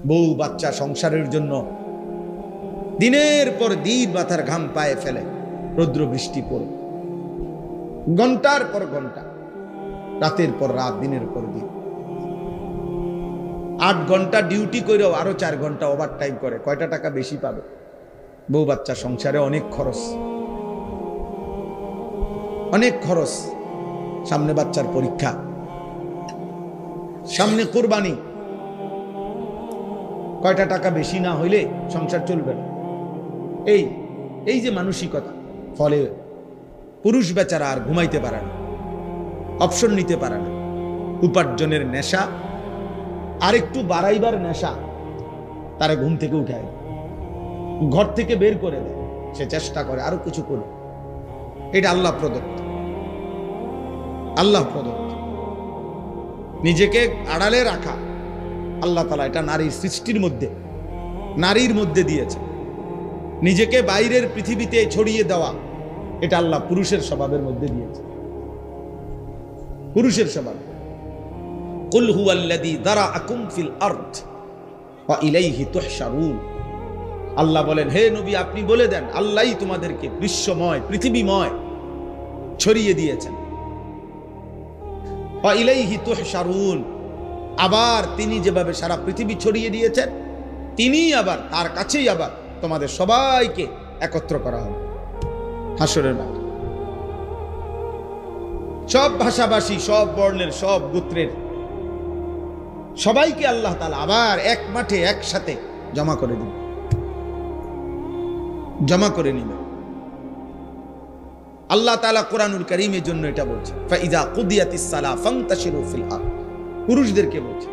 বউ বাচ্চা সংসারের জন্য দিনের পর দিন মাথার ঘাম পায়ে ফেলে, রৌদ্র বৃষ্টি পড়ে, ঘন্টার পর ঘন্টা, রাতের পর রাত, দিনের পর দিন। 8 ঘন্টা ডিউটি করেও আরো 4 ঘন্টা ওভার টাইম করে, কয়টা টাকা বেশি পাবে? বউ বাচ্চা সংসারে অনেক খরচ, অনেক খরচ। সামনে বাচ্চার পরীক্ষা, সামনে কোরবানি, কয়টা টাকা বেশি না হইলে সংসার চলবে না। এই যে মানসিকতা, ফলে পুরুষ বেচারা আর ঘুমাইতে পারে না, অপশন নিতে পারে না। উপার্জনের নেশা আর একটু বাড়াইবার নেশা তারা ঘুম থেকে উঠায়, ঘর থেকে বের করে দেয়। সে চেষ্টা করে আরো কিছু করে। এটা আল্লাহ প্রদত্ত, আল্লাহ প্রদত্ত। নিজেকে আড়ালে রাখা আল্লাহ তাআলা এটা নারীর সৃষ্টির মধ্যে, নারীর মধ্যে দিয়েছে। নিজেকে বাইরের পৃথিবীতে ছড়িয়ে দেওয়া এটা আল্লাহ পুরুষের স্বভাবের মধ্যে দিয়েছে, পুরুষের স্বভাব। কুল হুয়াল্লাযী যারাআকুম ফিল আরদ ওয়া ইলাইহি তুহশারুন। আল্লাহ বলেন, হে নবী আপনি বলে দেন, আল্লাহই তোমাদেরকে বিশ্বময়, পৃথিবীময় ছড়িয়ে দিয়েছেন। ওয়া ইলাইহি তুহশারুন, আবার তিনি যেভাবে সারা পৃথিবী ছড়িয়ে দিয়েছেন, তিনি আবার তার কাছেই আবার তোমাদের সবাইকে একত্র করা হবে হাসরের মাঠে। সব ভাষাভাষী, সব বর্ণের, সব গোত্রের সবাইকে আল্লাহ তাআলা আবার এক মাঠে একসাথে জমা করে দিবেন, জমা করে নেবেন। আল্লাহ তাআলা কোরআনুল কারীমের জন্য এটা বলছে, ফাইযা কুদিয়াতিস সালাহ ফান্তাশিরু ফিল আরদ। পুরুষদেরকে বলছে,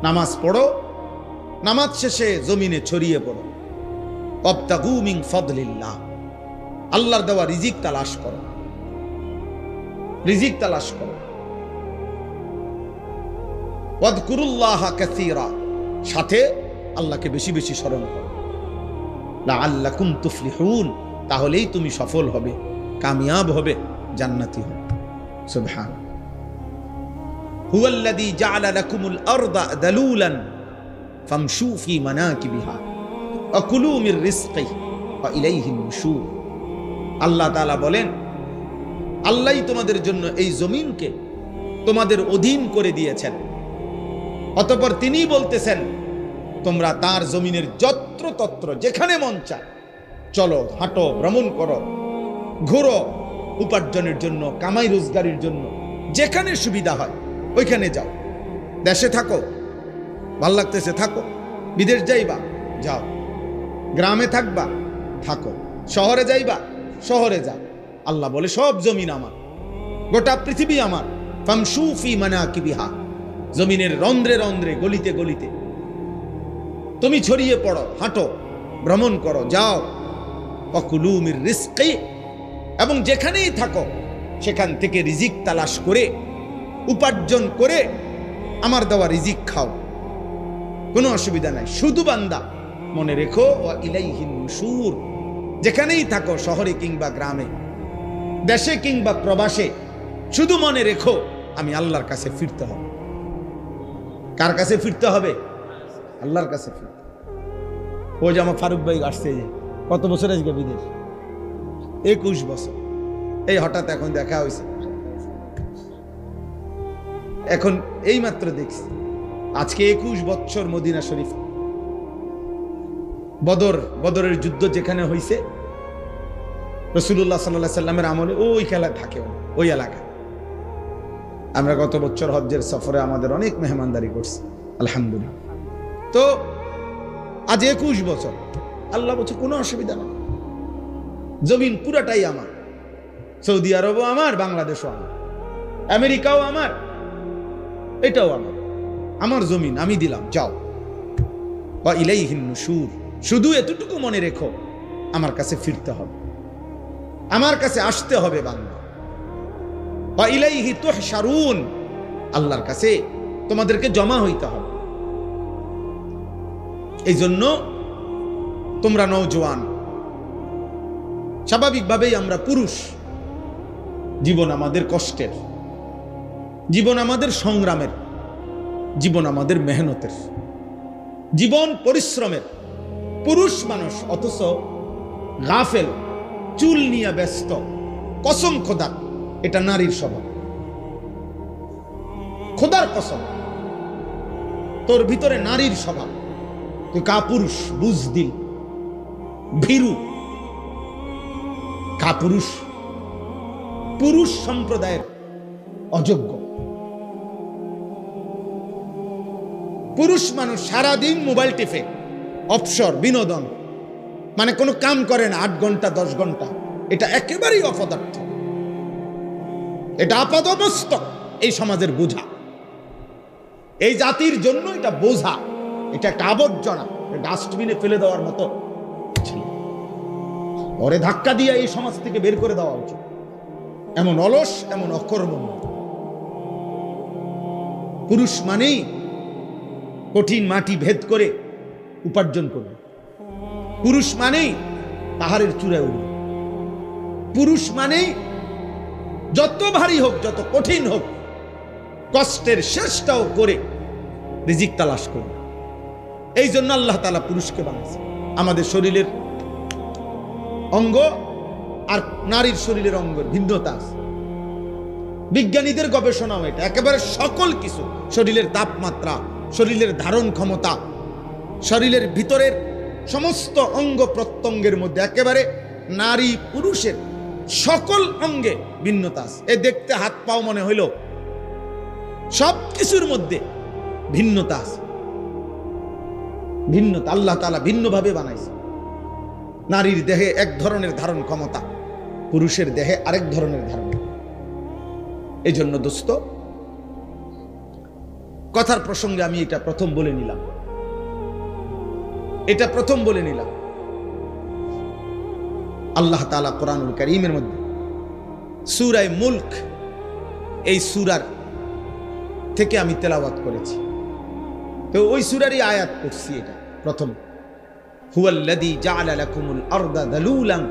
নামাজ পড়ো, নামাজ শেষে জমিনে ছড়িয়ে পড়ো। ওয়াবতাগু মিন ফাদলিল্লাহ, আল্লাহর দেওয়া রিজিক তালাশ করো, রিজিক তালাশ করো। ওয়াযকুরুল্লাহা কাসীরা, সাথে আল্লাহকে বেশি বেশি স্মরণ করো। লাআল্লাকুম তুফলিহুন, তাহলেই তুমি সফল হবে, কামিয়াব হবে, জান্নাতি হবে। সুবহান। হুয়াল্লাযী জাআলা লাকুমুল আরদা দালুলান ফামশু ফি মানাকিবিহা ওয়া কুলু মির রিজকিহি ওয়া ইলাইহিন নুশুর। আল্লাহ তাআলা বলেন, আল্লাহই তোমাদের জন্য এই জমিনকে তোমাদের অধীন করে দিয়েছেন। অতঃপর তিনিই বলতেছেন, তোমরা তার জমিনের যত্রতত্র যেখানে মন চায় চলো, হাঁটো, ভ্রমণ করো, ঘোরো, উপার্জনের জন্য, কামাই রোজগারের জন্য যেখানে সুবিধা হয় ওইখানে যাও। দেশে থাকো, ভাল লাগতেছে থাকো, বিদেশ যাইবা যাও, গ্রামে থাকবা থাকো, শহরে যাইবা শহরে যাও। আল্লাহ বলে, সব জমিন আমার, গোটা পৃথিবী আমার। ফামশু ফি মানাকিবিহা, জমিনের রন্ধ্রে রন্ধ্রে, গলিতে গলিতে তুমি ছড়িয়ে পড়ো, হাঁটো, ভ্রমণ করো, যাও। ওয়াকুলু মির রিজকি, এবং যেখানেই থাকো সেখান থেকে রিজিক তালাশ করে, উপার্জন করে আমার দেওয়া রিজিক খাও, কোনো অসুবিধা নাই। শুধু বান্দা মনে রেখো, ওয়া ইলাইহিন নুশুর, যেখানেই থাকো, শহরে কিংবা গ্রামে, দেশে কিংবা প্রবাসে, শুধু মনে রেখো আমি আল্লাহর কাছে ফিরতে হবে। কার কাছে ফিরতে হবে? আল্লাহর কাছে ফিরতে। ওই যে আমার ফারুক ভাই আসছে, যে কত বছর আজকে বিদেশ? 21 বছর। এই হঠাৎ এখন দেখা হয়েছে, এখন এই মাত্র দেখছি, আজকে 21 বছর মদিনা শরীফ। বদরের যুদ্ধ যেখানে হয়েছে, রাসূলুল্লাহ সাল্লাল্লাহু আলাইহি সাল্লামের আমলে ওই খেলা থাকে ওই এলাকা। আমরা গত বছর হজ্জের সফরে আমাদের অনেক মেহমানদারি করছি, আলহামদুলিল্লাহ। তো আজ 21 বছর, আল্লাহ বলছে কোনো অসুবিধা নেই, জমিন পুরাটাই আমার। সৌদি আরবও আমার, বাংলাদেশও আমার, আমেরিকাও আমার, এটাও আমার, আমার জমিন আমি দিলাম, যাও। ওয়া ইলাইহিন নুশুর, শুধু এতটুকু মনে রেখো আমার কাছে ফিরতে হবে, আমার কাছে আসতে হবে বান্দা। ওয়া ইলাইহি তুহশারুন, আল্লাহর কাছে তোমাদেরকে জমা হইতে হবে। এই জন্য তোমরা নওজোয়ান, স্বাভাবিকভাবেই আমরা পুরুষ, জীবন আমাদের কষ্টের, জীবন আমাদের সংগ্রামের, জীবন আমাদের মেহনতের। জীবন পরিশ্রমের পুরুষ মানুষ, অথচ গাফেল, চুল নিয়ে ব্যস্ত। কসম খোদার, এটা নারীর স্বভাব। খোদার কসম, তোর ভিতরে নারীর স্বভাব। তুই কাপুরুষ, বুজদিল, ভীরু, কাপুরুষ, পুরুষ সম্প্রদায়ের অযোগ্য। পুরুষ মানুষ সারাদিন মোবাইল টিপে, অবসর, বিনোদন, মানে কোনো কাম করে না 8 ঘন্টা 10 ঘন্টা। এটা একেবারেই অপদার্থ, এটা আপাদমস্তক এই সমাজের বোঝা, এই জাতির জন্য এটা বোঝা, এটা একটা আবর্জনা, ডাস্টবিনে ফেলে দেওয়ার মতো। ওরে ধাক্কা দিয়ে এই সমাজ থেকে বের করে দেওয়া উচিত। এমন অলস, এমন অকর্মণ্য। পুরুষ মানেই কঠিন মাটি ভেদ করে উপার্জন করবে। পুরুষ মানেই পাহাড়ের চূড়ায় উঠবে। পুরুষ মানেই যত ভারী হোক, যত কঠিন হোক, কষ্টের শেষটাও করে রিজিক তালাশ করবে। এই জন্য আল্লাহ তাআলা পুরুষকে বানাইছে। আমাদের শরীরের অঙ্গ আর নারীর শরীরের অঙ্গের ভিন্নতা আছে। বিজ্ঞানীদের গবেষণাও এটা। একেবারে সকল কিছু, শরীরের তাপমাত্রা, শরীরের ধারণ ক্ষমতা, শরীরের ভিতরের সমস্ত অঙ্গ প্রত্যঙ্গের মধ্যে একেবারে নারী পুরুষের সকল অঙ্গে ভিন্নতা আছে। এ দেখতে হাত পাও মনে হইল, সব কিছুর মধ্যে ভিন্নতা আছে। ভিন্নতা আল্লাহ তাআলা ভিন্নভাবে বানাইছে। নারীর দেহে এক ধরনের ধারণ ক্ষমতা, পুরুষের দেহে আরেক ধরনের ধারণ। এই জন্য দোস্ত, কথার প্রসঙ্গে আমি এটা প্রথম বলে নিলাম, আল্লাহ তাআলা কোরআনুল কারীমের মধ্যে সূরা মুলক, এই সূরার থেকে আমি তেলাওয়াত করেছি। তো ওই সূরারই আয়াত পড়ছি। এটা প্রথম, হুয়াল্লাযী জাআলা লাকুমুল আরদা যালুলান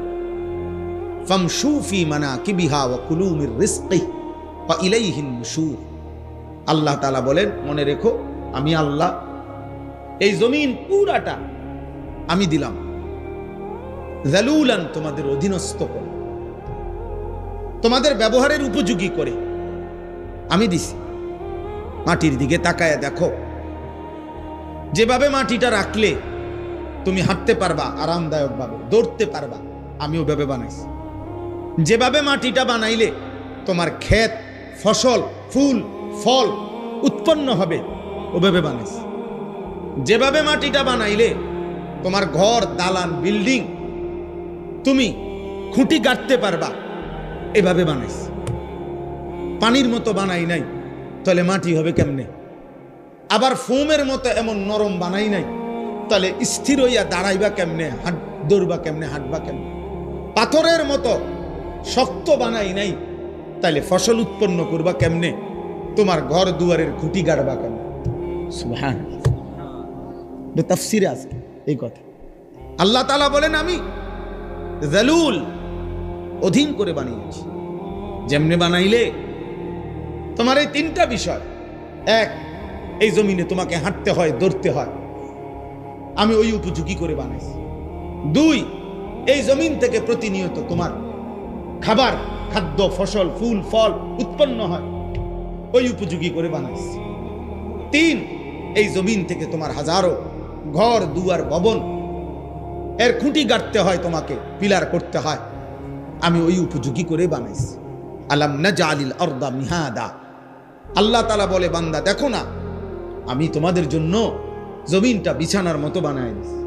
ফামশু ফি মানাকিবিহা ওয়া কুলু মির রিজকিহি ওয়া ইলাইহিন নুশুর। আল্লাহ তাআলা বলেন, মনে রেখো, আমি আল্লাহ এই জমিন পুরাটা আমি দিলাম যালুলান, তোমাদের অধীনস্থ করে, তোমাদের ব্যবহারের উপযোগী করে আমি দিছি। মাটির দিকে তাকায় দেখো, যেভাবে মাটিটা রাখলে তুমি হাঁটতে পারবা আরামদায়ক ভাবে, দৌড়তে পারবা, আমি ওভাবে বানাইছি। যেভাবে মাটিটা বানাইলে তোমার ক্ষেত, ফসল, ফুল, ফল উৎপন্ন হবে, ওভাবে বানাইছি। যেভাবে মাটিটা বানাইলে তোমার ঘর, দালান, বিল্ডিং তুমি খুঁটি গাঁথতে পারবা, এভাবে বানাইছি। পানির মতো বানাই নাই, তাহলে মাটি হবে কেমনে? আবার ফোমের মতো এমন নরম বানাই নাই, তাহলে স্থির হইয়া দাঁড়াইবা কেমনে, দৌড়বা কেমনে, হাঁটবা কেমনে? পাথরের মতো শক্ত বানাই নাই, তাহলে ফসল উৎপন্ন করবা কেমনে, তোমার ঘর দুয়ারের খুঁটি গাড়বা কেমনে? সুবহানাল্লাহ, তাফসীরে আছে এই কথা। আল্লাহ তাআলা বলেন, আমি যালুল, অধীন করে বানিয়েছি। যেমনে বানাইলে তোমার এই 3টা বিষয়, এক, এই জমিনে তোমাকে হাঁটতে হয়, দৌড়তে হয়, আমি ওই উপযোগী করে বানাইছি। 2, এই জমিন থেকে প্রতিনিয়ত তোমার খাবার, খাদ্য, ফসল, ফুল, ফল উৎপন্ন হয়, ওই উপযোগী করে বানাইছি। 3, এই জমিন থেকে তোমার হাজারো ঘর, দুয়ার, ভবন, এর খুঁটি গাঁথতে হয়, তোমাকে পিলার করতে হয়, আমি ওই উপযোগী করে বানাইছি। আলাম নাজআলিল আরদা মিহাদা। আল্লাহ তাআলা বলে, বান্দা দেখো না, আমি তোমাদের জন্য জমিনটা বিছানার মতো বানাই দিয়েছি।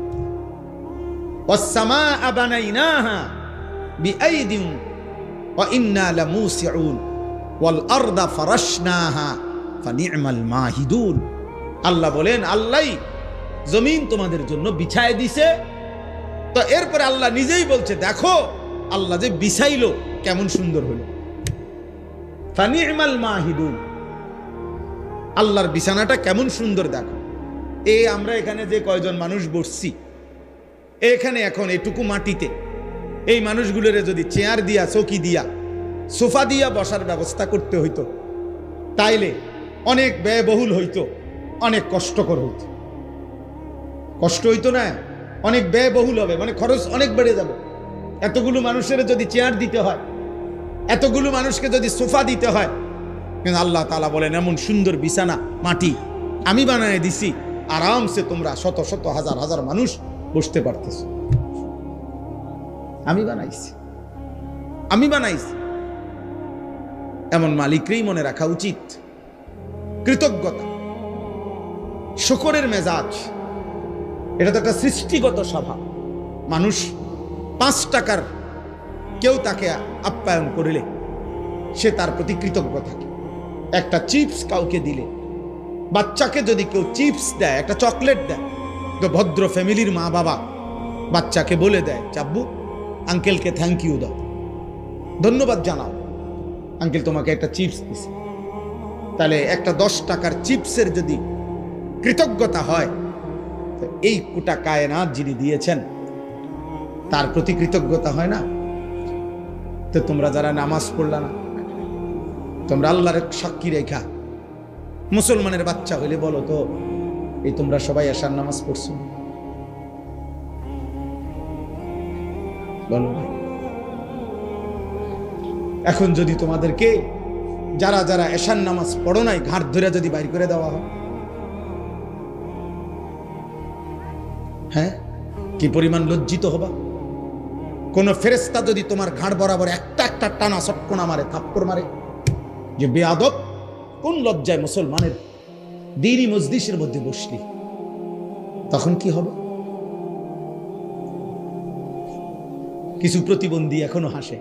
ওয়াস সামাআ বানাইনাহা বিআইদিন ওয়া ইন্না লামুসিউন ওয়াল আরদা ফারাশনাহা ফানি'মাল মাহিদুন। আল্লাহ বলেন, আল্লাহই জমিন তোমাদের জন্য বিছায় দিছে। তো এরপরে আল্লাহ নিজেই বলছে, দেখো আল্লাহ যে বিছাইলো কেমন সুন্দর হলো। ফানি'মাল মাহিদুন, আল্লাহর বিছানাটা কেমন সুন্দর দেখো। আমরা এখানে যে কয়জন মানুষ বসছি, এখানে এখন এটুকু মাটিতে এই মানুষগুলোরে যদি চেয়ার দিয়া, চৌকি দিয়া, সোফা দিয়া বসার ব্যবস্থা করতে হইতো, তাইলে অনেক ব্যয়বহুল হইতো, অনেক কষ্টকর হইতো। কষ্ট হইতো না, অনেক ব্যয়বহুল হবে, মানে খরচ অনেক বেড়ে যাবে। এতগুলো মানুষের যদি চেয়ার দিতে হয়, এতগুলো মানুষকে যদি সোফা দিতে হয়, কিন্তু আল্লাহ তাআলা বলেন এমন সুন্দর বিছানা মাটি আমি বানিয়ে দিছি, আরামসে তোমরা শত শত হাজার হাজার মানুষ বসতে পারতেছ। আমি বানাইছি, আমি বানাইছি। এমন মালিকরেই মনে রাখা উচিত। কৃতজ্ঞতা, শুকরের মেজাজ, এটা তো একটা সৃষ্টিগত স্বভাব। মানুষ 5 টাকার কেউ তাকে আপ্যায়ন করিলে সে তার প্রতি কৃতজ্ঞ থাকে। একটা চিপস কাউকে দিলে, বাচ্চাকে যদি কেউ চিপস দেয়, একটা চকলেট দেয়, তো ভদ্র ফ্যামিলির মা বাবা বাচ্চাকে বলে দেয়, চাব্বু আঙ্কেলকে থ্যাংক ইউ দাও, ধন্যবাদ জানাও, আঙ্কেল তোমাকে একটা চিপস দিছে। তাহলে একটা 10 টাকার চিপসের যদি কৃতজ্ঞতা হয়, তো এই কোটা কায়নাত যিনি দিয়েছেন তার প্রতি কৃতজ্ঞতা হয় না? তো তোমরা যারা নামাজ পড়লা না, তোমরা আল্লাহর সাক্ষী রেখা মুসলমানের বাচ্চা হইলে বলো তো, এই তোমরা সবাই এশার নামাজ পড়ছো? বলো। এখন যদি তোমাদেরকে যারা যারা এশার নামাজ পড়ো নাই ঘাট ধরে যদি বাইর করে দেওয়া হয়, হ্যাঁ, কি পরিমাণ লজ্জিত হবা? কোন ফেরেশতা যদি তোমার ঘাড় বরাবর একটা একটা টানা সটকোনা মারে, থাপ্পড় মারে, যে বেয়াদব, কোন লজ্জায় মুসলমানের দ্বীনি মজলিসের মধ্যে বসলি, তখন কি হবে? কিছু প্রতিবন্ধী এখনো হাসে,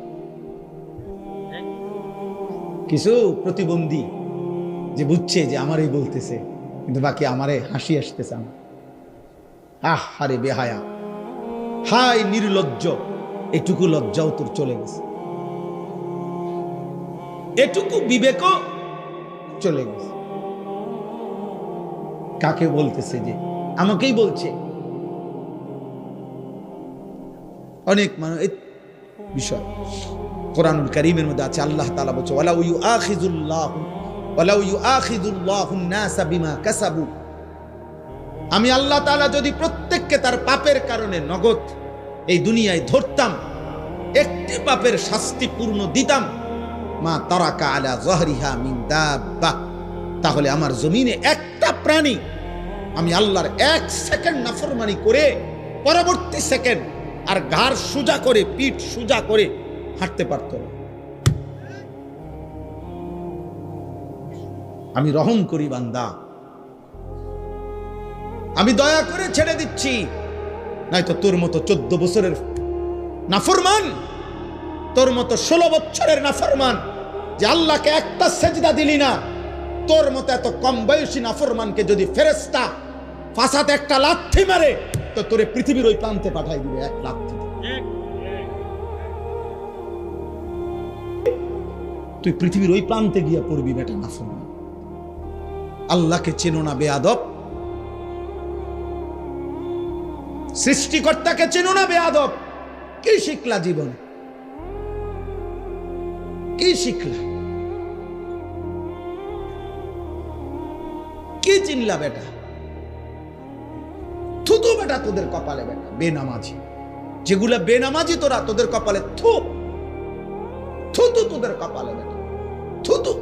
কিছু প্রতিবন্ধী যে বুঝছে যে আমারই বলতেছে, কিন্তু বাকি আমারে হাসি আসতেছে আমার। আহ হারে বেহায়া, হাই নির্লজ্জ, এটুকু লজ্জাও তোর চলে গেছে, এটুকু বিবেকও চলে গেছে। কাকে বলতেছে? যে আমাকেই বলছে। অনেক মানুষ এই বিষয় কোরআনুল কারীমের মধ্যে আছে, আল্লাহ তাআলা বলছে ওয়ালাউ ইউআখিযুল্লাহুন নাসা বিমা কাসাবু, আমি আল্লাহ তাআলা যদি প্রত্যেককে তার পাপের কারণে নগদ এই দুনিয়ায় ধরতাম, একটি পাপের শাস্তি পূর্ণ দিতাম, মা তারাকা আলা যাহরিহা মিন দাব্বা, তাহলে আমার জমিনে একটা প্রাণী আমি আল্লাহর 1 সেকেন্ড নাফরমানি করে পরবর্তী সেকেন্ড আর ঘাড় সোজা করে, পিঠ সোজা করে হাঁটতে পারত না। আমি রহম করি বান্দা, আমি দয়া করে ছেড়ে দিচ্ছি, নয়তো তোর মতো 14 বছরের নাফরমান, তোর মতো 16 বছরের নাফরমান, যে আল্লাহকে একটা সেজদা দিলি না, তোর মতো এত কম বয়সী নাফরমানকে যদি ফেরেশতা ফাসাতে একটা লাথি মারে, তো তোরে পৃথিবীর ওই প্রান্তে পাঠাই দিবে এক লাথি। তুই পৃথিবীর ওই প্রান্তে গিয়া পড়বি বেটা নাফরমান। আল্লাহকে চেনো না বেয়াদব, সৃষ্টিকর্তাকে চেনো না বেয়াদব। কি শিখলা জীবনে? কি শিখলা? কি চিনলা বেটা? থুতু বেটা তোদের কপালে বেটা, বেনামাজি যেগুলা বেনামাজি, তোরা তোদের কপালে থু, থুতু তোদের কপালে বেটা, থুতু।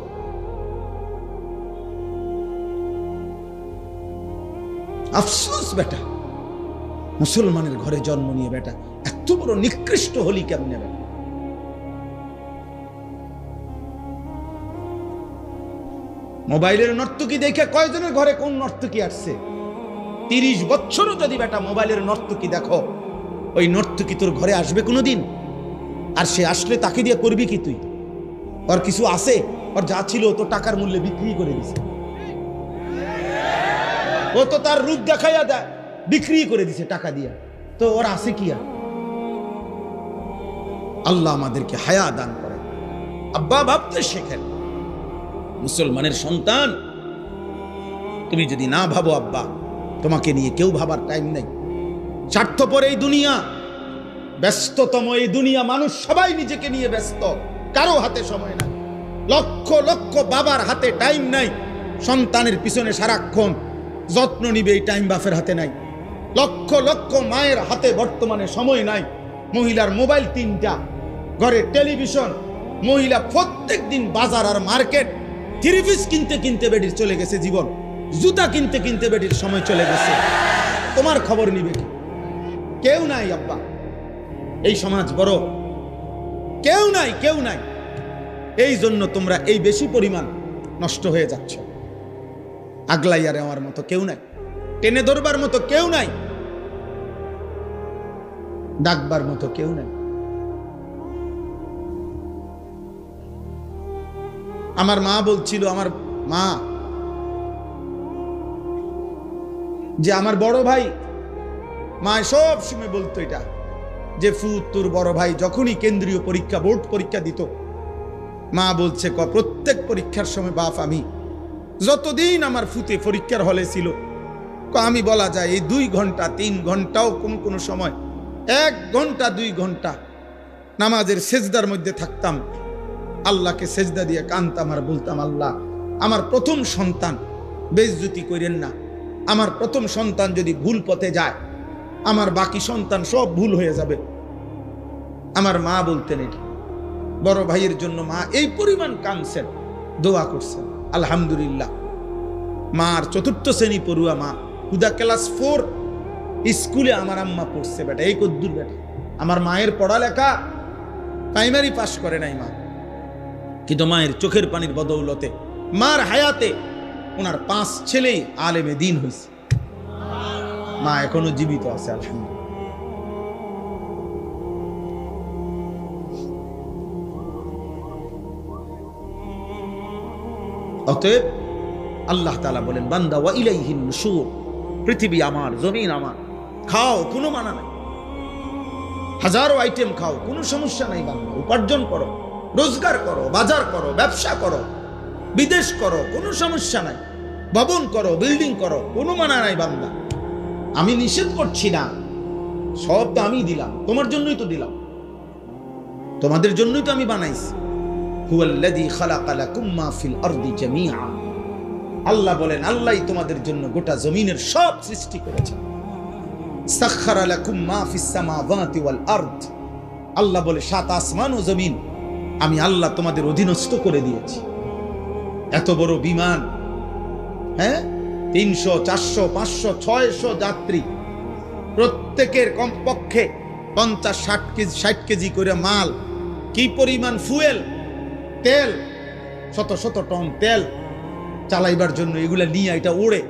আফসোস বেটা, মুসলমানের ঘরে জন্ম নিয়ে বেটা এত বড় নিকৃষ্ট হলি কেমনে বেটা? মোবাইলের নর্তকী দেখে কয়জনের ঘরে কোন নর্তকী আসছে? 30 বছরও যদি বেটা মোবাইলের নর্তকী দেখো, ওই নর্তকী তোর ঘরে আসবে কোনোদিন? আর সে আসলে তাকে দিয়ে করবি কি তুই? ওর কিছু আছে? ওর যা ছিল তো টাকার মূল্যে বিক্রি করে দিছে, ও তো তার রূপ দেখাইয়া দেয় বিক্রি করে দিছে টাকা দিয়া, তো ওর আছে কি? আল্লাহ আমাদেরকে হায়া দান করে। আব্বা ভাবতে শেখেন, মুসলমানের সন্তান তুমি যদি না ভাবো আব্বা, তোমাকে নিয়ে কেউ ভাবার টাইম নেই। স্বার্থপর এই দুনিয়া, ব্যস্ততম এই দুনিয়া, মানুষ সবাই নিজেকে নিয়ে ব্যস্ত, কারো হাতে সময় নাই। লক্ষ লক্ষ বাবার হাতে টাইম নাই, সন্তানের পিছনে সারাক্ষণ যত্ন নিবে, এই টাইম বাপের হাতে নাই। লক্ষ লক্ষ মায়ের হাতে বর্তমানে সময় নাই, মহিলার মোবাইল 3টা, ঘরে টেলিভিশন, মহিলা প্রত্যেক দিন বাজার আর মার্কেট, 3 পিস কিনতে কিনতে বেডির চলে গেছে জীবন, জুতা কিনতে কিনতে বেডির সময় চলে গেছে। তোমার খবর নিবে কি? কেউ নাই আব্বা, এই সমাজ বড়, কেউ নাই, কেউ নাই। এই জন্য তোমরা এই বেশি পরিমাণ নষ্ট হয়ে যাচ্ছ। আগলাইয়া নেওয়ার মতো কেউ নাই, টেনে ধরবার মতো কেউ নাই, ডাকবার মতো কেউ নাই। আমার মা বলছিল, আমার মা, যে আমার বড় ভাই, মা সব সময় বলতো এটা, যে ফুত তোর বড় ভাই যখনই কেন্দ্রীয় পরীক্ষা, বোর্ড পরীক্ষা দিত, মা বলছে প্রত্যেক পরীক্ষার সময় বাপ আমি, যতদিন আমার ফুতে পরীক্ষার হলে ছিল, আমি বলা যায় এই 2 ঘন্টা 3 ঘন্টাও কোন সময় 1 ঘন্টা 2 ঘন্টা নামাজের সেজদার মধ্যে থাকতাম, আল্লাহকে সেজদা দিয়ে কাঁদতাম আর বলতাম, আল্লাহ আমার প্রথম সন্তান বেইজ্জতি করেন না, আমার প্রথম সন্তান যদি ভুল পথে যায়, আমার বাকি সন্তান সব ভুল হয়ে যাবে। আমার মা বলতেন এটা, বড় ভাইয়ের জন্য মা এই পরিমাণ কাঁদছেন, দোয়া করছেন। আলহামদুলিল্লাহ, মার 4র্থ শ্রেণী পড়ুয়া মা, হুদা ক্লাস 4 স্কুলে আমার আম্মা পড়ছে বেটা, এই কদ্দুর বেটা। আমার মায়ের পড়ালেখা প্রাইমারি পাস করে নাই মা, কিন্তু মায়ের চোখের পানির বদৌলতে, মার হায়াতে ওনার 5 ছেলেই আলেমে দ্বীন হয়েছে। মা এখনো জীবিত আছে, আলহামদুলিল্লাহ। অতএব আল্লাহ তাআলা বলেন, বান্দা ওয়া ইলাইহিন নুশুর, পৃথিবী আমার, জমিন আমার, খাও কোনো মানা নাই, হাজারো আইটেম খাও, কোনো সমস্যা নাই বান্দা, উপার্জন করো, রোজগার করো, বাজার করো, ব্যবসা করো, বিদেশ করো, কোনো সমস্যা নাই, ভবন করো, বিল্ডিং করো, কোনো মানা নাই বান্দা। আমি নিষেধ করছি না, সব তো আমি দিলাম, তোমার জন্যই তো দিলাম, তোমাদের জন্যই তো আমি বানাইছি। হুয়াল্লাযী খালাকা লাকুম মা ফিল আরদি জামিআ, আল্লাহ বলেন, আল্লাহই তোমাদের জন্য গোটা জমিনের সব সৃষ্টি করেছেন। সাখখারা লাকুম মা ফিস সামাওয়াতি ওয়াল আরদ, আল্লাহ বলে 7 আসমান ও জমিন আমি আল্লাহ তোমাদের অধীনস্থ করে দিয়েছি। এত বড় বিমান, হ্যাঁ, 300 400 500 600 যাত্রী, প্রত্যেকের কমপক্ষে 50-60 কেজি করে মাল, কি পরিমাণ ফুয়েল, তেল, শত শত টন তেল চালাইবার জন্য এগুলা নিয়ে এটা ওড়ে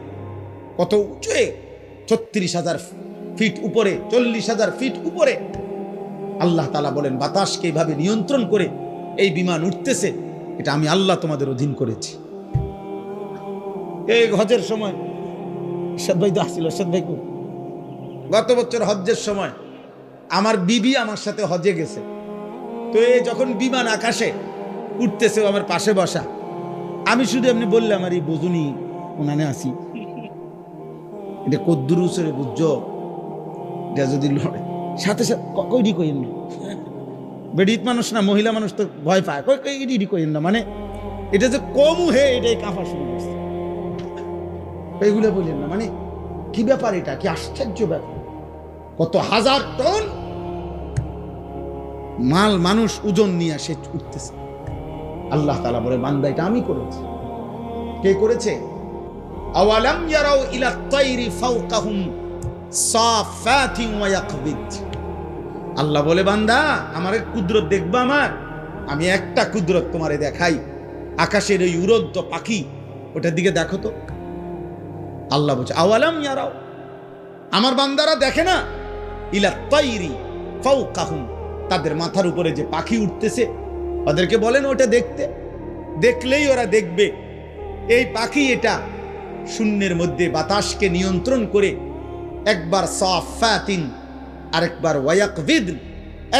কত উঁচুয়ে, 36,000 ফিট উপরে, 40,000 ফিট উপরে। আল্লাহ তাআলা বলেন, বাতাসকে এইভাবে নিয়ন্ত্রণ করে এই বিমান উঠতেছে, এটা আমি আল্লাহ তোমাদের অধীন করেছি। এই হজের সময় ইরশাদ ভাই তো আসছিল, ইরশাদ ভাই গত বছর হজ্জের সময় আমার বিবি আমার সাথে হজে গেছে, তো এই যখন বিমান আকাশে উঠতেছে, আমার পাশে বসা, আমি শুধু এমনি বললাম, আর এই বুঝুনি ওনানে আসি, এটা কদ্দুর উসরে বুঝছো, এটা যদি লড়ে সাথে সাথে কইডি কইন না, বেডিত মানুষ না, মহিলা মানুষ তো ভয় পায়, কইডি কইন না, মানে এটা যে কমু হে, এটাই কাঁপা শুরু করছে, এইগুলো বললেন না, মানে কি ব্যাপার, এটা কি আশ্চর্য ব্যাপার, কত হাজার টন মাল মানুষ ওজন নিয়ে আসে উঠতেছে। আল্লাহ তাআলা বলে, বান্দা এটা আমি করেছি। কে করেছে? আওয়ালাম ইয়ারাউ ইলা তাইরি ফাওকাহুম সাফাতিন ওয়া ইয়াকবিদ, আল্লাহ বলে, বান্দা আমার কুদরত দেখবা, আমি একটা কুদরত তোমারে দেখাই, আকাশের এই উড়ন্ত পাখি, ওটার দিকে দেখো তো। আল্লাহ বলছে, আওয়ালাম ইয়ারাউ, আমার বান্দারা দেখে না, ইলা তাইরি ফাওকাহুম, তাদের মাথার উপরে যে পাখি উঠতেছে, ওদেরকে বলেন ওটা দেখতে, দেখলেই ওরা দেখবে এই পাখি এটা শূন্যের মধ্যে বাতাসকে নিয়ন্ত্রণ করে, একবার সাফাতিন, আরেকবার ওয়ায়াকবিদ,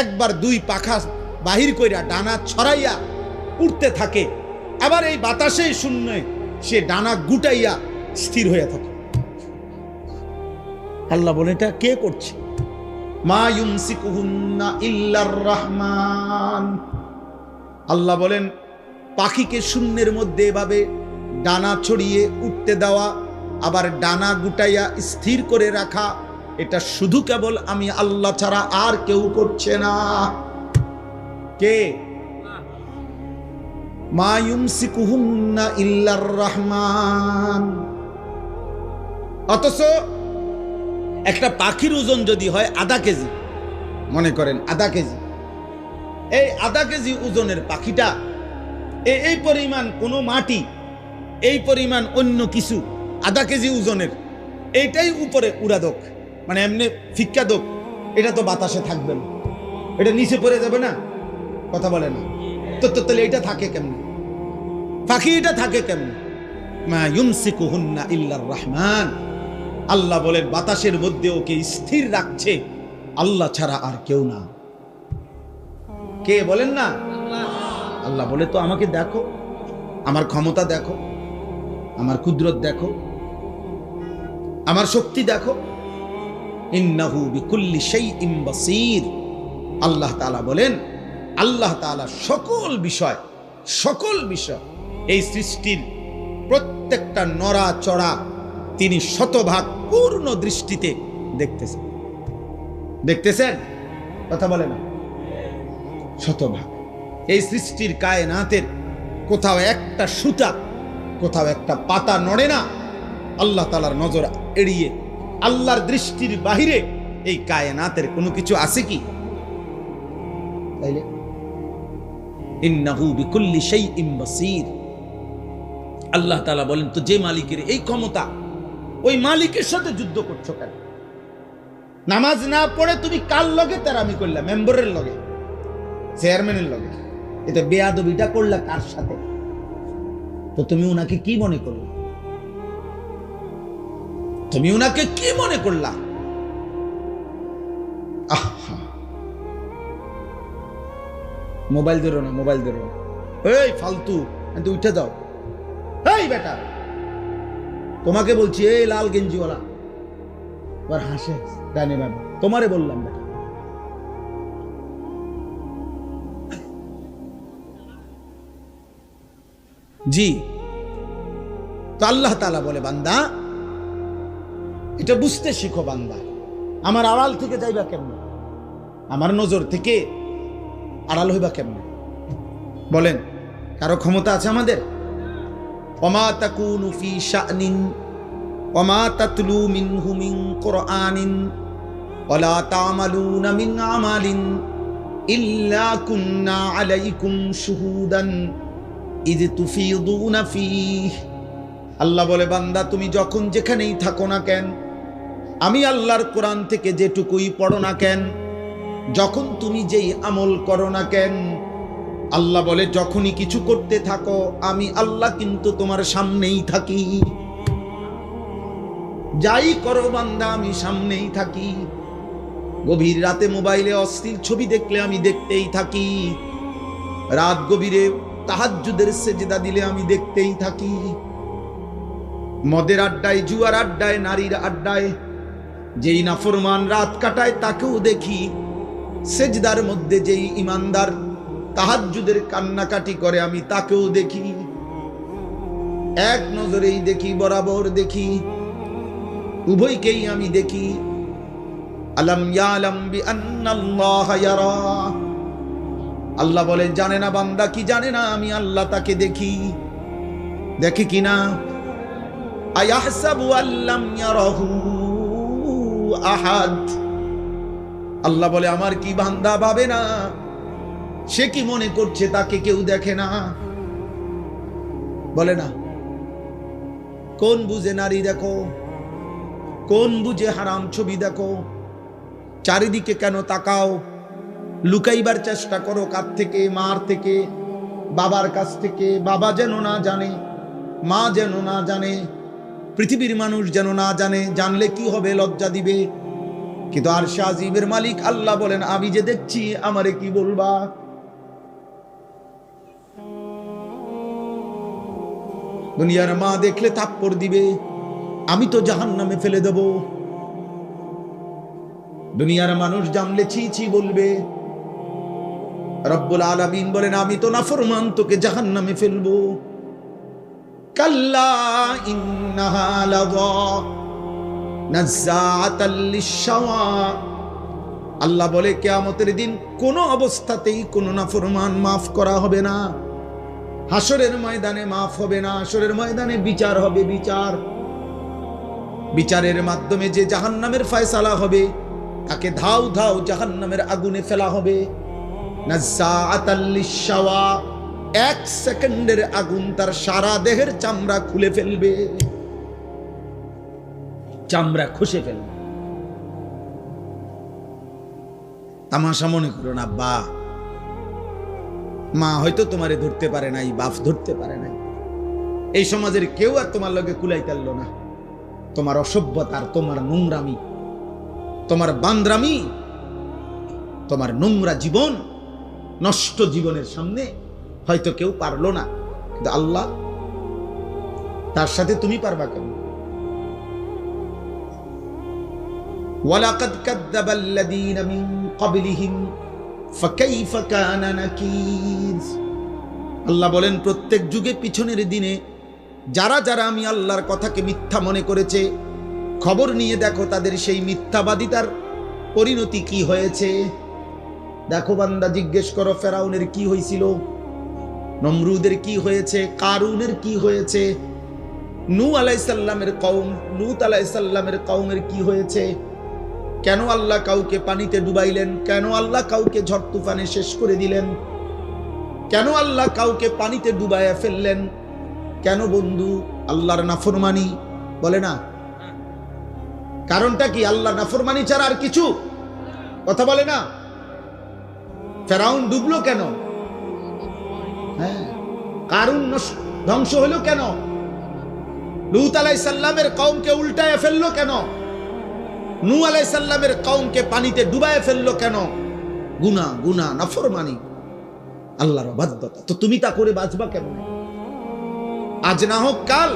একবার 2 পাখা বাহির কইরা ডানা ছড়াইয়া উঠতে থাকে, আবার এই বাতাসেই শূন্যে সে ডানা গুটাইয়া স্থির হয়ে থাকে। আল্লাহ বলে, এটা কে করছে? মা ইউমসিকুহুন্না ইল্লার রহমান, আল্লাহ বলেন, পাখিকে শূন্যের মধ্যে এভাবে ডানা ছড়িয়ে উঠতে দেওয়া, আবার ডানা গুটাইয়া স্থির করে রাখা, এটা শুধু কেবল আমি আল্লাহ ছাড়া আর কেউ করছে না। কে? মা ইউমসিকুহুন্না ইল্লার রহমান। অথচ একটা পাখির ওজন যদি হয় আধা কেজি, মনে করেন আধা কেজি, এই আধা কেজি ওজনের পাখিটা এই পরিমাণ কোনো মাটি, এই পরিমাণ অন্য কিছু আধা কেজি ওজনের, এইটাই উপরে উড়াদক, মানে এমনি ফিক্কা দোক, এটা তো বাতাসে থাকবে না, এটা নিচে পড়ে যাবে না, কথা বলে না তো। তাহলে এটা থাকে কেমনে? পাখি এটা থাকে কেমনে? মা ইউমসিকুহুন্না ইল্লার রহমান। আল্লাহ বলেন বাতাসের মধ্যে ওকে স্থির রাখছে আল্লাহ ছাড়া আর কেউ না। কে বলেন না? আল্লাহ বলে তো আমাকে দেখো, আমার ক্ষমতা দেখো, আমার কুদরত দেখো, আমার শক্তি দেখো। ইন্নাহু বিকুল্লি শাইইন বাসীর। আল্লাহ তাআলা বলেন, আল্লাহ তাআলা সকল বিষয় এই সৃষ্টির প্রত্যেকটা নড়াচড়া তিনি শতভাগ পূর্ণ দৃষ্টিতে দেখতেছেন। কথা বলে না? শতভাগ। এই সৃষ্টির কায়নাতের কোথাও একটা সুতা, কোথাও একটা পাতা নড়ে না আল্লাহ তাআলার নজর এড়িয়ে। আল্লাহর দৃষ্টির বাহিরে এই কায়নাতের কোনো কিছু আছে কি? তাইলে ইন্নাহু বিকুল্লি শাইইন বাসীর। আল্লাহ তাআলা বলেন, তো যে মালিকের এই ক্ষমতা, ওই মালিকের সাথে যুদ্ধ করছো কেন? নামাজ না পড়ে তুমি কার লগে তেরামি করলা? মেম্বারের লগে, চেয়ারম্যানের লগে। এটা বেয়াদবিটা করলা কার সাথে? তো তুমি উনাকে কি মনে করলা? তুমি উনাকে কি মনে করলা? আহা, মোবাইল ধরো না, মোবাইল ধরো না, এই ফালতু, উঠে যাও। এই বেটা, তোমাকে বলছি, এই লাল গেঞ্জিওয়ালা, আবার হাসে ডানে বাবা, তোমারে বললাম বেটা। জি, তো আল্লাহ তাআলা বলে, বান্দা এটা বুঝতে শিখো। বান্দা আমার আড়াল থেকে যাইবা কেমনে? আমার নজর থেকে আড়াল হইবা কেমনে? বলেন, কারো ক্ষমতা আছে আমাদের? ওমা তাকুনু ফি শানিন ওমা তাতলু মিনহু মিন কুরআনিন ওয়ালা তা'মালুনা মিন আমালিন ইল্লা কুন্না আলাইকুম শুহুদান ইয তুফিদুনা ফীহ। আল্লাহ বলে, বান্দা তুমি যখন যেখানেই থাকো না কেন, আমি আল্লাহর কোরআন থেকে যেটুকুই পড়ো না কেন, যখন তুমি যেই আমল করো না কেন, আল্লাহ বলে যখনই কিছু করতে থাকো আমি আল্লাহ কিন্তু তোমার সামনেই থাকি। যাই করো বান্দা আমি সামনেই থাকি। গভীর রাতে মোবাইলে অশ্লীল ছবি দেখলে আমি দেখতেই থাকি। রাত গভীরে তাহাজ্জুদের সেজদা দিলে আমি দেখতেই থাকি। মদের আড্ডায়, জুয়ার আড্ডায়, নারীর আড্ডায় যেই নাফরমান রাত কাটায় তাকেও দেখি। সেজদার মধ্যে যেই ইমানদার তাহাজ্জুদের কান্নাকাটি করে আমি তাকেও দেখি। এক নজরেই দেখি, বরাবর দেখি, উভয়কেই আমি দেখি। আলাম ইয়ালাম বিআন্নাল্লাহা ইয়ারা। আল্লাহ বলে, জানে না বান্দা কি জানে না আমি আল্লাহ তাকে দেখি? দেখি কিনা? আয়াহসাবু আল্লাম ইয়ারাহু আহাদ। আল্লাহ বলে, আমার কি বান্দা ভাবে না? সে কি মনে করছে তাকে কেউ দেখে না? বলে না? কোন বুঝে নারী দেখো, কোন বুঝে হারাম ছবি দেখো? চারিদিকে কেন তাকাও? লুকাইবার চেষ্টা করো কার থেকে? মার থেকে, বাবার কাছ থেকে। বাবা যেন না জানে, মা যেন না জানে, পৃথিবীর মানুষ যেন না জানে। জানলে কি হবে? লজ্জা দিবে। কিন্তু আরশে আজিমের মালিক আল্লাহ বলেন, আমি যে দেখছি আমারে কি বলবা? দুনিয়ার মা দেখলে থাপ্পড় দিবে, আমি তো জাহান্নামে ফেলে দেব। দুনিয়ার মানুষ জানলে ছি ছি বলবে। রব্বুল আলামিন বলেন, আমি তো নাফরমান, তোকে জাহান্নামে ফেলবো। কাল্লা ইন্নাহা লাযা। নাজ্জাআতাল লিশ-শাওয়া। আল্লাহ বলে কিয়ামতের দিন কোনো অবস্থাতেই কোনো নাফরমান মাফ করা হবে না। হাসরের ময়দানে মাফ হবে না, হাসরের ময়দানে বিচার হবে। বিচারের মাধ্যমে যে জাহান্নামের ফয়সালা হবে তাকে ধাও ধাও জাহান্নামের আগুনে ফেলা হবে। নাজ্জাআতাল লিশ-শাওয়া, 1 সেকেন্ডের আগুন তার সারা দেহের চামড়া খুলে ফেলবে, চামড়া খসে ফেলবে। তামাশা মনে করো না বা মা হয়তো তোমারে ধরতে পারে নাই, বাপ ধরতে পারে নাই, এই সমাজের কেউ আর তোমার লগে কুলাই পারল না। তোমার অসভ্যতার, তোমার নোংরামি, তোমার বান্দ্রামি, তোমার নোংরা জীবন, নষ্ট জীবনের সামনে হয়তো কেউ পারলো না, কিন্তু আল্লাহ, তার সাথে তুমি পারবা কেন? ওয়ালাকাদ কাযযাবাল্লাযীনা মিন ক্বাবলিহিম ফাকাইফা কানা নাকির। আল্লাহ বলেন প্রত্যেক যুগে পিছনের দিনে যারা যারা আমি আল্লাহর কথাকে মিথ্যা মনে করেছে, খবর নিয়ে দেখো তাদের সেই মিথ্যাবাদিতার পরিণতি কি হয়েছে। দেখো বান্দা, জিজ্ঞেস করো ফেরাউনের কি হয়েছিল, নমরুদের কি হয়েছে, কারুনের কি হয়েছে, নূহ আলাইহিস সালামের কওম, লূত আলাইহিস সালামের কওমের কি হয়েছে। কেন আল্লাহ কাউকে পানিতে ডুবাইলেন, কেন আল্লাহ কাউকে ঝড় তুফানে শেষ করে দিলেন, কেন আল্লাহ কাউকে পানিতে ডুবাইয়া ফেললেন? কেন বন্ধু? আল্লাহর নাফরমানি, বলে না? কারণটা কি? আল্লাহর নাফরমানি ছাড়া আর কিছু কথা বলে না। ফেরাউন ডুবলো কেন? হ্যাঁ, কারুন ধ্বংস হলো কেন? লূত আলাইহিস সালামের কওমকে উল্টায় ফেললো কেন? নূহ আলাইহিস সালামের কওমকে পানিতে ডুবায় ফেললো কেন? গুনাহ, নাফরমানি, আল্লাহর অবাধ্যতা। তো তুমি তা করে বাঁচবা কেমন? আজ না হোক কাল,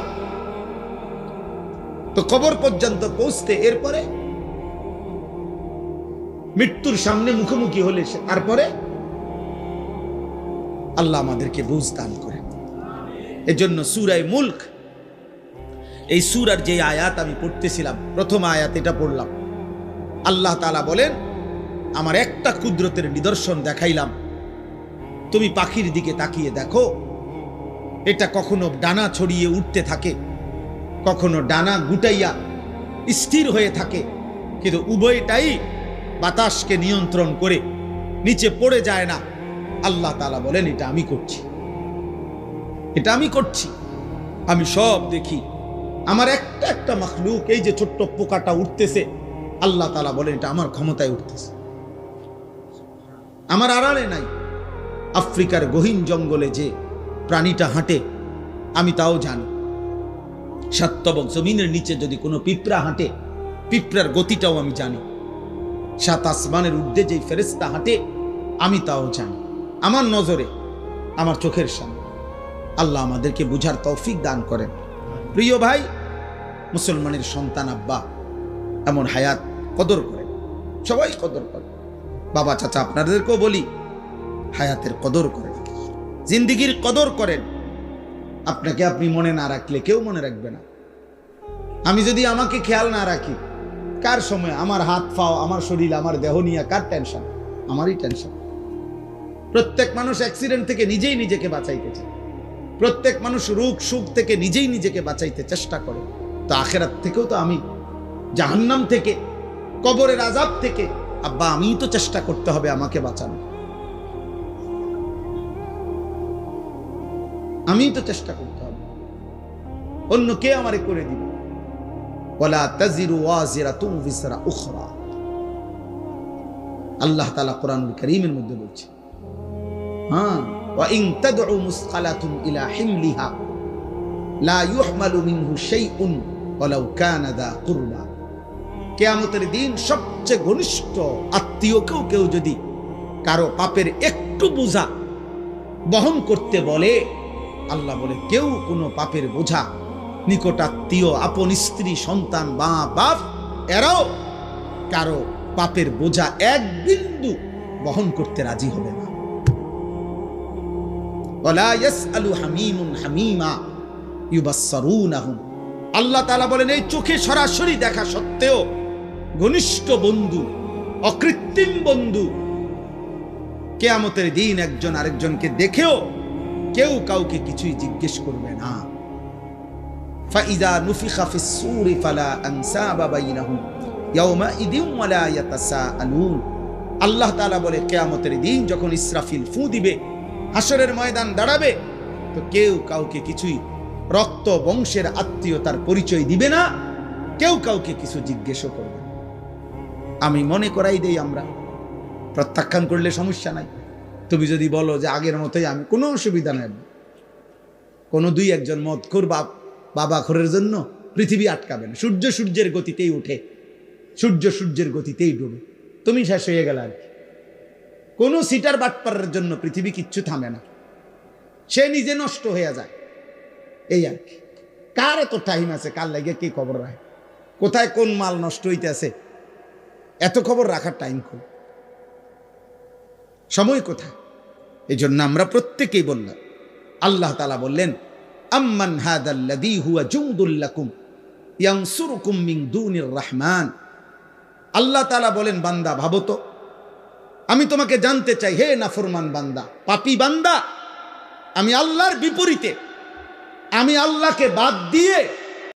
তো কবর পর্যন্ত পৌঁছতে, এরপরে মৃত্যুর সামনে মুখোমুখি হলে তারপরে আল্লাহ আমাদেরকে বুঝ দান করে। এজন্য সূরা মুলক, এই সূরার যে আয়াত আমি পড়তেছিলাম, প্রথম আয়াত এটা পড়লাম। আল্লাহ তাআলা বলেন, আমার একটা কুদরতের নিদর্শন দেখাইলাম, তুমি পাখির দিকে তাকিয়ে দেখো, এটা কখনো ডানা ছড়িয়ে উঠতে থাকে, কখনো ডানা গুটাইয়া স্থির হয়ে থাকে, কিন্তু উভয়টাই বাতাসকে নিয়ন্ত্রণ করে নিচে পড়ে যায় না। আল্লাহ তাআলা বলেন, এটা আমি করছি, এটা আমি করছি, আমি সব দেখি। আমার একটা একটা মাখলুক, এই যে ছোট্ট পোকাটা উঠতেছে, আল্লাহ তাআলা বলেন এটা আমার ক্ষমতায় উঠতেছে, আমার আড়ালে নাই। আফ্রিকার গহীন জঙ্গলে যে প্রাণীটা হাঁটে আমি তাও জানি। সাতবক জমিনের নিচে যদি কোনো পিঁপড়া হাঁটে, পিঁপড়ার গতিটাও আমি জানি। সাত আসমানের ঊর্ধ্বে যে ফেরেশতা হাঁটে আমি তাও জানি, আমার নজরে, আমার চোখের সামনে। আল্লাহ আমাদেরকে বুঝার তৌফিক দান করেন। প্রিয় ভাই, মুসলমানের সন্তান আব্বা এমন হায়াত কদর করেন, সবাই কদর করেন। বাবা চাচা আপনাদেরকেও বলি, হায়াতের কদর করেন, জিন্দিগির কদর করেন। আপনাকে আপনি মনে না রাখলে কেউ মনে রাখবে না। আমি যদি আমাকে খেয়াল না রাখি, কার সময় আমার হাত পাও, আমার শরীর, আমার দেহ নিয়ে কার টেনশন? আমারই টেনশন। প্রত্যেক মানুষ অ্যাক্সিডেন্ট থেকে নিজেই নিজেকে বাঁচাইতে চায়, প্রত্যেক মানুষ রোগ সুখ থেকে নিজেই নিজেকে বাঁচাইতে চেষ্টা করে। তো আখেরাত থেকেও তো আমি, জাহান্নাম থেকে, কবরের আযাব থেকে আব্বা আমিই তো চেষ্টা করতে হবে আমাকে বাঁচানো, আমিই তো চেষ্টা করতে হবে, অন্য কে আমারে করে দিবে? ওয়ালা তাজিরু ওয়াজিরাতুন বিজরা উখরা, আল্লাহ তাআলা কোরআনুল কারীমের মধ্যে বলছে। হ্যাঁ, ওয়া ইন তাদউ মুসকালাতুন ইলা হিমলিহা লা ইউহমালু মিনহু শাইউন ওয়ালাউ কানা দা কুরবা। কিয়ামতের দিন সবচেয়ে ঘনিষ্ঠ আত্মীয়কেও কেউ যদি কারো পাপের একটু বোঝা বহন করতে বলে, আল্লাহ বলে কেউ কোনো পাপের বোঝা, নিকটাত্মীয়, আপন স্ত্রী, সন্তান, মা বাপ, এরাও কারো পাপের বোঝা এক বিন্দু বহন করতে রাজি হবে না। ওয়ালা ইয়াসআলু হামীমুন হামীমা ইউবাসসারুনাহুম আল্লাহ তাআলা বলেন এই চোখে সরাসরি দেখা সত্ত্বেও ঘনিষ্ঠ বন্ধু, অকৃত্রিম বন্ধু, কিয়ামতের দিন একজন আরেকজনকে দেখেও কেউ কাউকে কিছুই জিজ্ঞেস করবে না। ফাইযা নুফিখা ফিস সূরি ফালা আনসাবা বাইনাহুম ইয়াওমাইযিন ওয়ালা ইয়াতাসাআলুন। আল্লাহ তাআলা বলে কিয়ামতের দিন যখন ইসরাফিল ফু দিবে, হাসরের ময়দান দাঁড়াবে, তো কেউ কাউকে কিছুই রক্ত বংশের আত্মীয়তার পরিচয় দিবে না, কেউ কাউকে কিছু জিজ্ঞেসও করবে না। আমি মনে করাই দেই, আমরা প্রত্যাখ্যান করলে সমস্যা নাই। তুমি যদি বলো যে আগের মতোই, আমি কোনো অসুবিধা নেই। কোনো দুই একজন মদখোর বাবা খোরের জন্য পৃথিবী আটকাবে না। সূর্য সূর্যের গতিতেই উঠে, সূর্য সূর্যের গতিতেই ডুবে, তুমি শেষ হয়ে গেল আর কি। কোনো সিটার বাটপারের জন্য পৃথিবী কিচ্ছু থামে না, সে নিজে নষ্ট হয়ে যায়, এই আর কি। কার এত টাইম আছে কার লাগে কি খবর রাখে, কোথায় কোন মাল নষ্ট হইতেছে, এত খবর রাখার টাইম কোন, সময় কোথায়? এই জন্য আমরা প্রত্যেকেই বললাম, আল্লাহ তাআলা বললেন আম্মান হাদাল্লাযী হুয়া জুনদুল লাকুম ইয়ানসুরুকুম মিন দুনির রহমান। আল্লাহ তাআলা বলেন, বান্দা ভাবো তো, আমি তোমাকে জানতে চাই, হে নাফরমান বান্দা, পাপী বান্দা, আমি আল্লাহর বিপরীতে, আমি আল্লাহকে বাদ দিয়ে